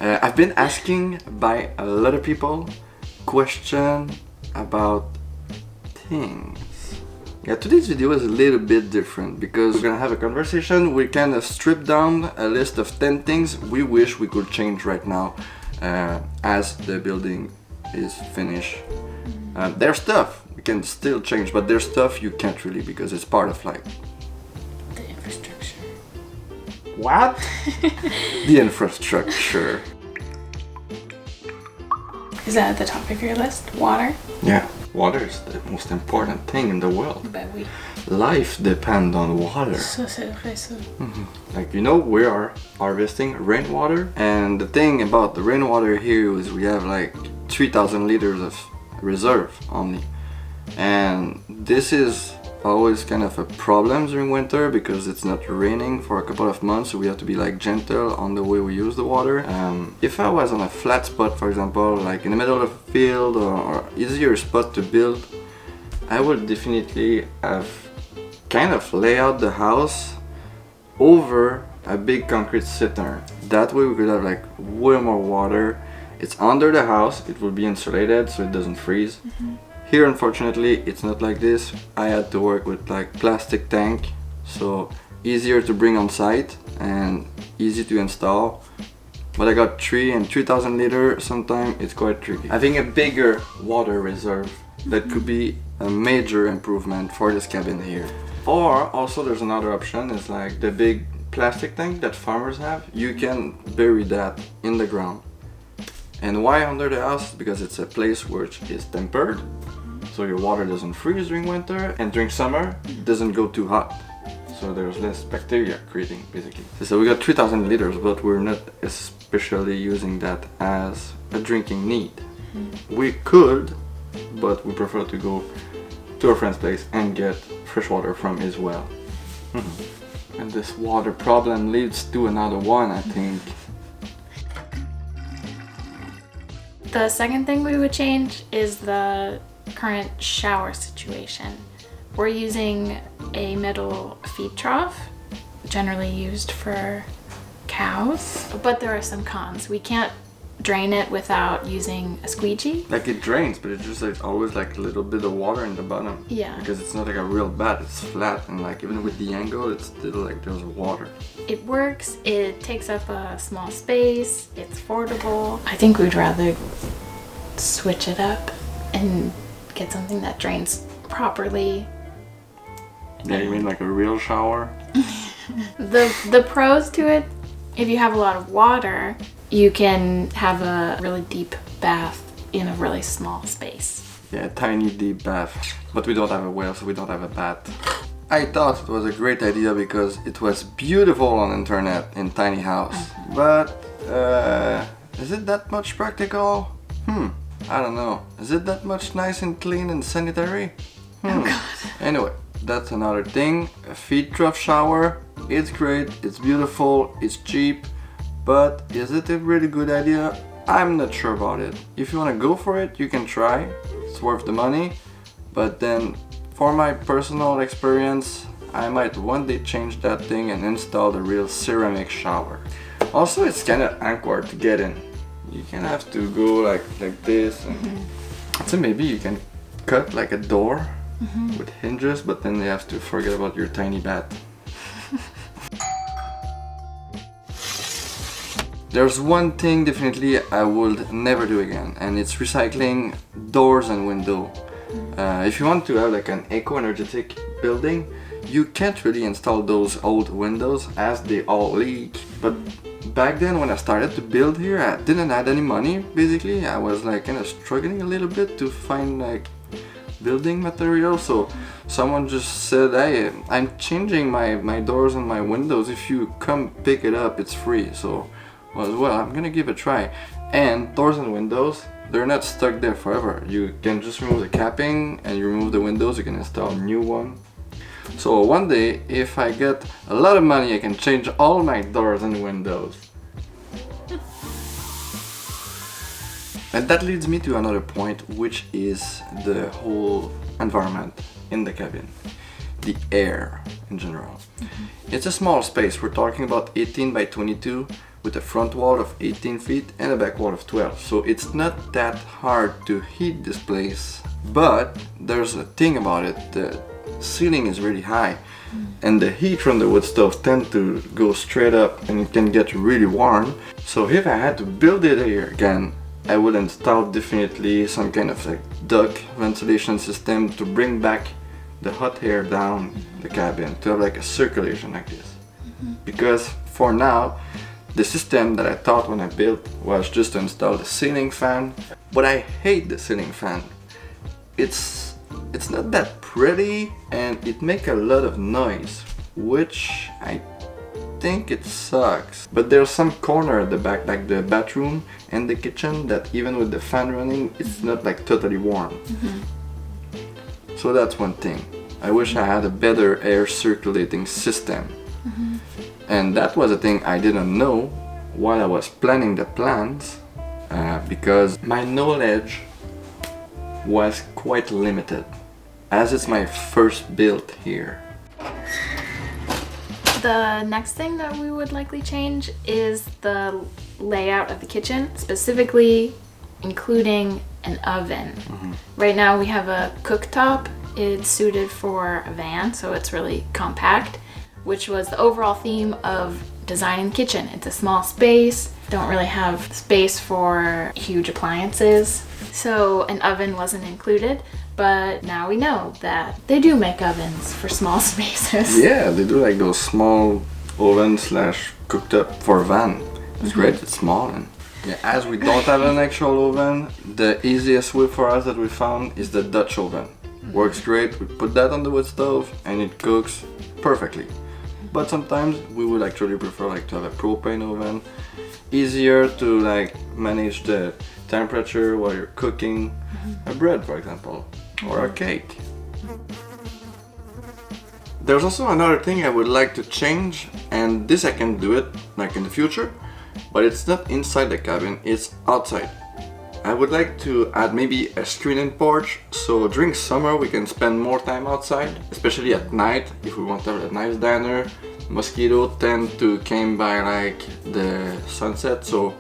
I've been asking by a lot of people question about things. Yeah, today's video is a little bit different because we're gonna have a conversation. We kind of strip down a list of 10 things we wish we could change right now as the building is finished. There's stuff we can still change, but there's stuff you can't really because it's part of like the infrastructure. What? The infrastructure. Is that at the top of your list? Water? Yeah, water is the most important thing in the world. Bah oui. Life depends on water. Ça, c'est vrai, ça. Like, you know, we are harvesting rainwater, and the thing about the rainwater here is we have like 3,000 liters of reserve only. And this is always kind of a problem during winter because it's not raining for a couple of months, so we have to be like gentle on the way we use the water. If I was on a flat spot, for example, like in the middle of a field or easier spot to build, I would definitely have kind of lay out the house over a big concrete cistern. That way we could have like way more water. It's under the house, it will be insulated so it doesn't freeze. Here, unfortunately, it's not like this. I had to work with like plastic tank, so easier to bring on site and easy to install. But I got 3,000 liters, sometimes it's quite tricky. Having a bigger water reserve, that could be a major improvement for this cabin here. Or also there's another option, it's like the big plastic tank that farmers have. You can bury that in the ground. And why under the house? Because it's a place which is tempered. So your water doesn't freeze during winter, and during summer it doesn't go too hot. So there's less bacteria creating, basically. So we got 3,000 liters, but we're not especially using that as a drinking need. We could, but we prefer to go to a friend's place and get fresh water from his well. And this water problem leads to another one, I think. The second thing we would change is the current shower situation. We're using a metal feed trough, generally used for cows, but there are some cons. We can't drain it without using a squeegee. Like it drains, but it's just like always like a little bit of water in the bottom. Yeah. Because it's not like a real bath, it's flat, and like even with the angle, it's still like there's water. It works, it takes up a small space, it's affordable. I think we'd rather switch it up and get something that drains properly. Yeah, you mean like a real shower? The pros to it, if you have a lot of water, you can have a really deep bath in a really small space. Yeah, a tiny deep bath. But we don't have a well, so we don't have a bath. I thought it was a great idea because it was beautiful on internet in tiny house. But is it that much practical? I don't know. Is it that much nice and clean and sanitary? Oh god. Anyway, that's another thing. A feed trough shower, it's great, it's beautiful, it's cheap, but is it a really good idea? I'm not sure about it. If you want to go for it, you can try. It's worth the money. But then, for my personal experience, I might one day change that thing and install the real ceramic shower. Also, it's kind of awkward to get in. You can have to go like this, and so maybe you can cut like a door with hinges, but then you have to forget about your tiny bath. There's one thing definitely I would never do again, and it's recycling doors and windows. If you want to have like an eco-energetic building, you can't really install those old windows as they all leak. But back then when I started to build here, I didn't have any money basically. I was like kind of struggling a little bit to find like building material, so someone just said, hey, I'm changing my doors and my windows, if you come pick it up it's free. So well, I'm gonna give it a try. And doors and windows, they're not stuck there forever. You can just remove the capping and you remove the windows, you can install a new one. So one day, if I get a lot of money, I can change all my doors and windows. And that leads me to another point, which is the whole environment in the cabin. The air in general. It's a small space, we're talking about 18 by 22, with a front wall of 18 feet and a back wall of 12. So it's not that hard to heat this place, but there's a thing about it, the ceiling is really high and the heat from the wood stove tend to go straight up and it can get really warm. So if I had to build it here again, I would install definitely some kind of like duct ventilation system to bring back the hot air down the cabin, to have like a circulation like this. Because for now, the system that I thought when I built was just to install the ceiling fan, but I hate the ceiling fan. It's not that pretty and it makes a lot of noise, which I think it sucks. But there's some corner at the back, like the bathroom and the kitchen, that even with the fan running, it's not like totally warm. So that's one thing. I wish I had a better air circulating system. And that was a thing I didn't know while I was planning the plans, because my knowledge was quite limited, as it's my first build here. The next thing that we would likely change is the layout of the kitchen, specifically including an oven. Right now we have a cooktop. It's suited for a van, so it's really compact, which was the overall theme of designing the kitchen. It's a small space, don't really have space for huge appliances, so an oven wasn't included. But now we know that they do make ovens for small spaces. Yeah, they do like those small oven slash cooktop for a van. It's great, it's small. And yeah, as we don't have an actual oven, the easiest way for us that we found is the Dutch oven. Works great, we put that on the wood stove and it cooks perfectly. But sometimes we would actually prefer like to have a propane oven. Easier to like manage the temperature while you're cooking a bread, for example, or a cake. There's also another thing I would like to change, and this I can do it like in the future, but it's not inside the cabin, it's outside. I would like to add maybe a screen in porch, so during summer we can spend more time outside, especially at night if we want to have a nice dinner. Mosquitoes tend to come by like the sunset, so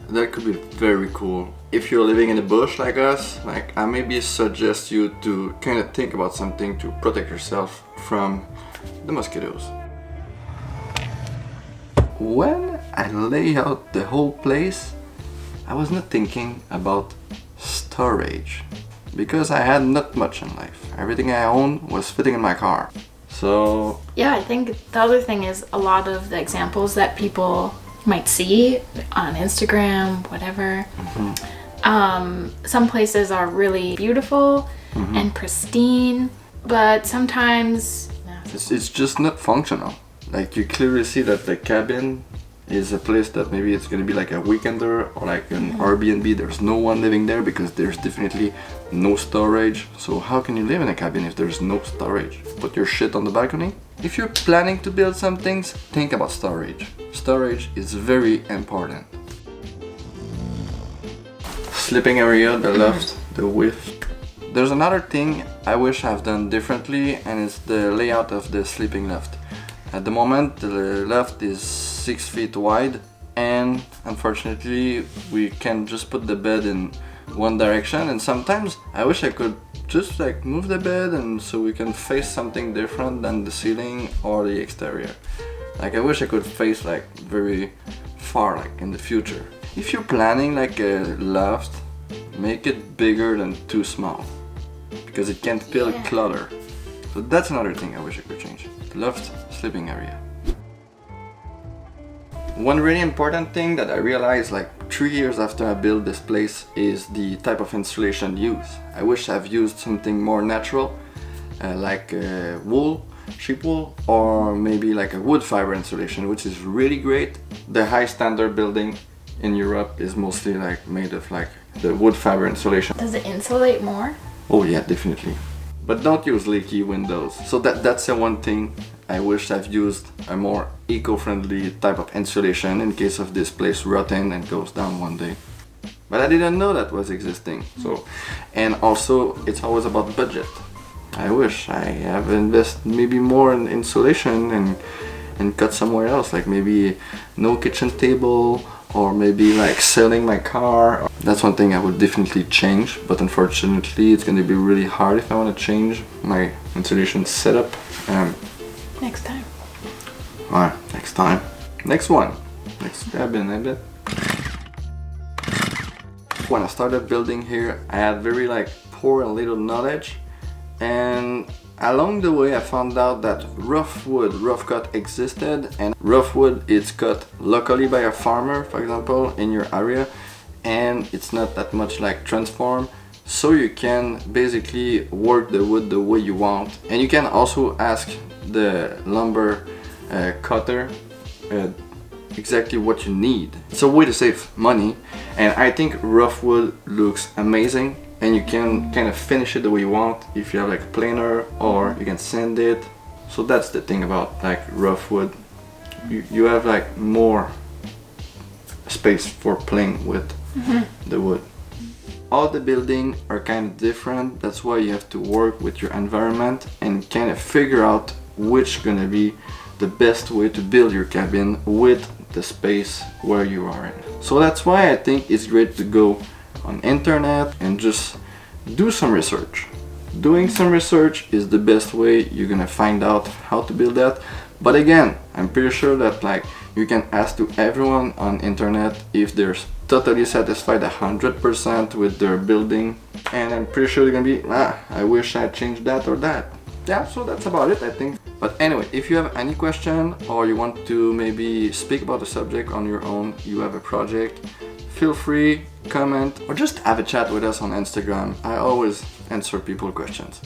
that could be very cool. If you're living in the bush like us, like I maybe suggest you to kind of think about something to protect yourself from the mosquitoes. When I lay out the whole place, I was not thinking about storage, because I had not much in life. Everything I owned was fitting in my car. So yeah, I think the other thing is a lot of the examples that people might see on Instagram, whatever. Some places are really beautiful and pristine, but sometimes it's just not functional. Like you clearly see that the cabin is a place that maybe it's gonna be like a weekender or like an Airbnb. There's no one living there because there's definitely no storage. So how can you live in a cabin if there's no storage? Put your shit on the balcony? If you're planning to build some things, think about storage. Storage is very important. Sleeping area, the loft, the width. There's another thing I wish I've done differently, and it's the layout of the sleeping loft. At the moment, the loft is 6 feet wide, and unfortunately we can just put the bed in one direction, and sometimes I wish I could just like move the bed and so we can face something different than the ceiling or the exterior. Like I wish I could face like very far, like in the future. If you're planning like a loft, make it bigger than too small, because it can feel clutter. So that's another thing I wish I could change. The loft sleeping area. One really important thing that I realized like 3 years after I built this place is the type of insulation used. I wish I've used something more natural, like wool, sheep wool, or maybe like a wood fiber insulation, which is really great. The high standard building in Europe is mostly like made of like the wood fiber insulation. Does it insulate more? Oh yeah, definitely. But don't use leaky windows. So that's the one thing I wish I've used, a more eco-friendly type of insulation in case of this place rotting and goes down one day. But I didn't know that was existing. So, and also it's always about budget. I wish I have invested maybe more in insulation and cut somewhere else, like maybe no kitchen table, or maybe like selling my car. That's one thing I would definitely change, but unfortunately it's gonna be really hard if I want to change my insulation setup. Next time. Alright, next time. Next one. Next cabin, I bet. When I started building here, I had very like poor and little knowledge, and along the way I found out that rough cut existed, and rough wood is cut locally by a farmer, for example, in your area, and it's not that much like transform, so you can basically work the wood the way you want. And you can also ask the lumber cutter exactly what you need. It's a way to save money, and I think rough wood looks amazing, and you can kind of finish it the way you want if you have like a planer, or you can sand it. So that's the thing about like rough wood. You have like more space for playing with the wood. All the buildings are kind of different, that's why you have to work with your environment and kind of figure out which gonna be the best way to build your cabin with the space where you are in. So that's why I think it's great to go on internet and just do some research. Doing some research is the best way you're gonna find out how to build that. But again, I'm pretty sure that like you can ask to everyone on internet if they're totally satisfied 100% with their building, and I'm pretty sure they're gonna be, I wish I changed that or that. Yeah, so that's about it, I think. But anyway, if you have any question, or you want to maybe speak about the subject on your own, you have a project, feel free, comment, or just have a chat with us on Instagram. I always answer people's questions.